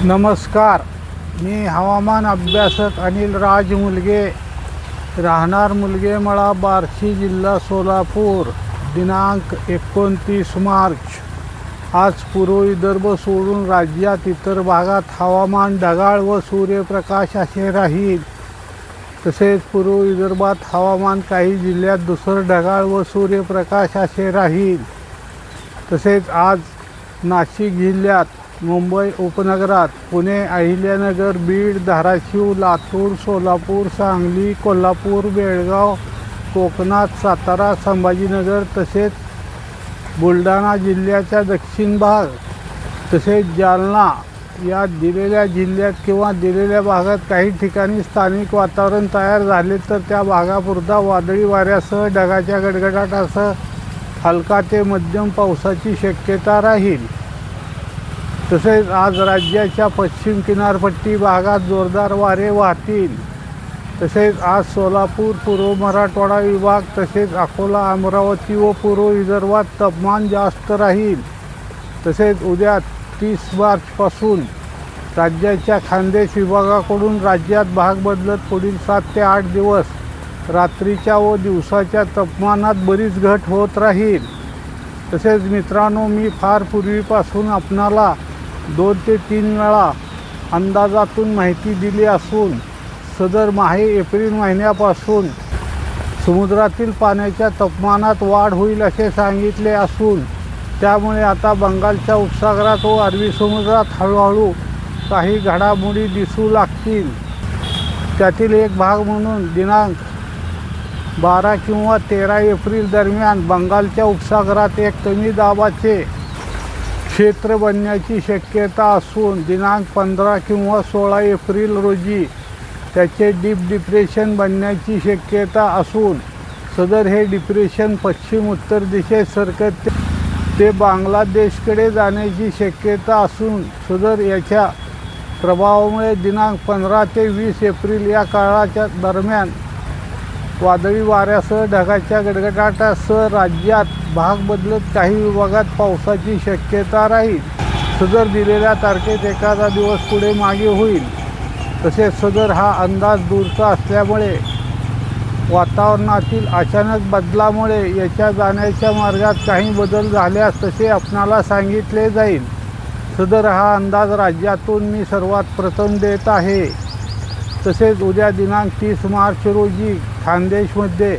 नमस्कार, मी हवामान अभ्यासक अनिल राज मुलगे, राहणार मुलगेमळा, बार्शी, जिल्हा सोलापूर. दिनांक 29 मार्च. आज पूर्व विदर्भ सोडून राज्यात इतर भागात हवामान ढगाळ व सूर्यप्रकाश असे राहील. तसेच पूर्व विदर्भात हवामान काही जिल्ह्यात धुसर ढगाळ व सूर्यप्रकाश असे राहील. तसेच आज नाशिक जिल्ह्यात, मुंबई उपनगरात, पुणे, अहिल्यानगर, बीड, धाराशिव, लातूर, सोलापूर, सांगली, कोल्हापूर, बेळगाव, कोकणात, सातारा, संभाजीनगर, तसेच बुलढाणा जिल्ह्याचा दक्षिण भाग, तसेच जालना या दिलेल्या जिल्ह्यात किंवा दिलेल्या भागात काही ठिकाणी स्थानिक वातावरण तयार झाले तर त्या भागापुरता वादळी वाऱ्यासह ढगाच्या गडगडाटासह हलका ते मध्यम पावसाची शक्यता राहील. तसेच आज राज्याच्या पश्चिम किनारपट्टी भागात जोरदार वारे वाहतील. तसेच आज सोलापूर, पूर्व मराठवाडा विभाग, तसेच अकोला, अमरावती व पूर्व विदर्भात तापमान जास्त राहील. तसेच उद्या 30 मार्चपासून राज्याच्या खान्देश विभागाकडून राज्यात भाग बदलत पुढील 7 ते 8 दिवस रात्रीच्या व दिवसाच्या तापमानात बरीच घट होत राहील. तसेच मित्रांनो, मी फार पूर्वीपासून आपणाला 2 ते 3 वेळा अंदाजातून माहिती दिली असून सदर एप्रिल महिन्यापासून समुद्रातील पाण्याच्या तापमानात वाढ होईल असे सांगितले असून त्यामुळे आता बंगालच्या उपसागरात व अरबी समुद्रात हळूहळू काही घडामोडी दिसू लागतील. त्यातील एक भाग म्हणून दिनांक 12 किंवा 13 एप्रिल दरम्यान बंगालच्या उपसागरात एक कमी दाबाचे क्षेत्र बनण्याची शक्यता असून दिनांक 15 किंवा 16 एप्रिल रोजी त्याचे डीप डिप्रेशन बनण्याची शक्यता असून सदर हे डिप्रेशन पश्चिम उत्तर दिशेत सरकत ते बांगलादेशकडे जाण्याची शक्यता असून सदर याच्या प्रभावामुळे दिनांक 15 ते 20 एप्रिल या काळाच्या दरम्यान वादळी वाऱ्यासह ढगाच्या गडगडाटासह राज्यात भाग बदलत काही विभागात पावसाची शक्यता राहील. सदर दिलेल्या तारखेत एखादा दिवस पुढे मागे होईल. तसेच सदर हा अंदाज दूरचा असल्यामुळे वातावरणातील अचानक बदलामुळे याच्या जाण्याच्या मार्गात काही बदल झाल्यास तसे आपणाला सांगितले जाईल. सदर हा अंदाज राज्यातून मी सर्वात प्रथम देत आहे. तसेच उद्या दिनांक 30 मार्च रोजी खान्देशमध्ये,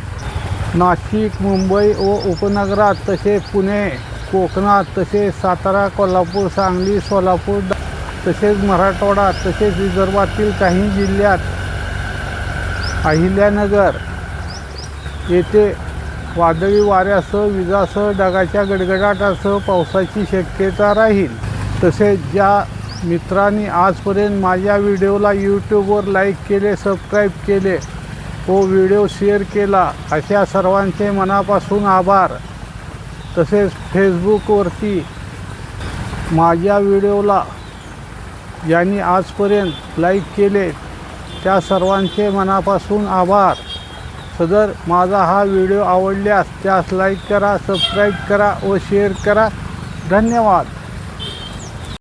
नाशिक, मुंबई व उपनगरात, तसेच पुणे, कोकणात, तसेच सातारा, कोल्हापूर, सांगली, सोलापूर, तसेच मराठवाडा, तसेच विदर्भातील काही जिल्ह्यात, अहिल्यानगर येथे वादळी वाऱ्यासह विजासह ढगाच्या गडगडाटासह पावसाची शक्यता राहील. तसेच ज्या मित्रांनी आजपर्यंत माझ्या व्हिडिओला यूट्यूबवर लाईक केले, सबस्क्राईब केले व व्हिडिओ शेअर केला अशा सर्वांचे मनापासून आभार. तसेच फेसबुकवरती माझ्या व्हिडिओला ज्यांनी आजपर्यंत लाईक केले त्या सर्वांचे मनापासून आभार. सदर माझा हा व्हिडिओ आवडल्यास त्यास लाईक करा, सबस्क्राईब करा व शेअर करा. धन्यवाद.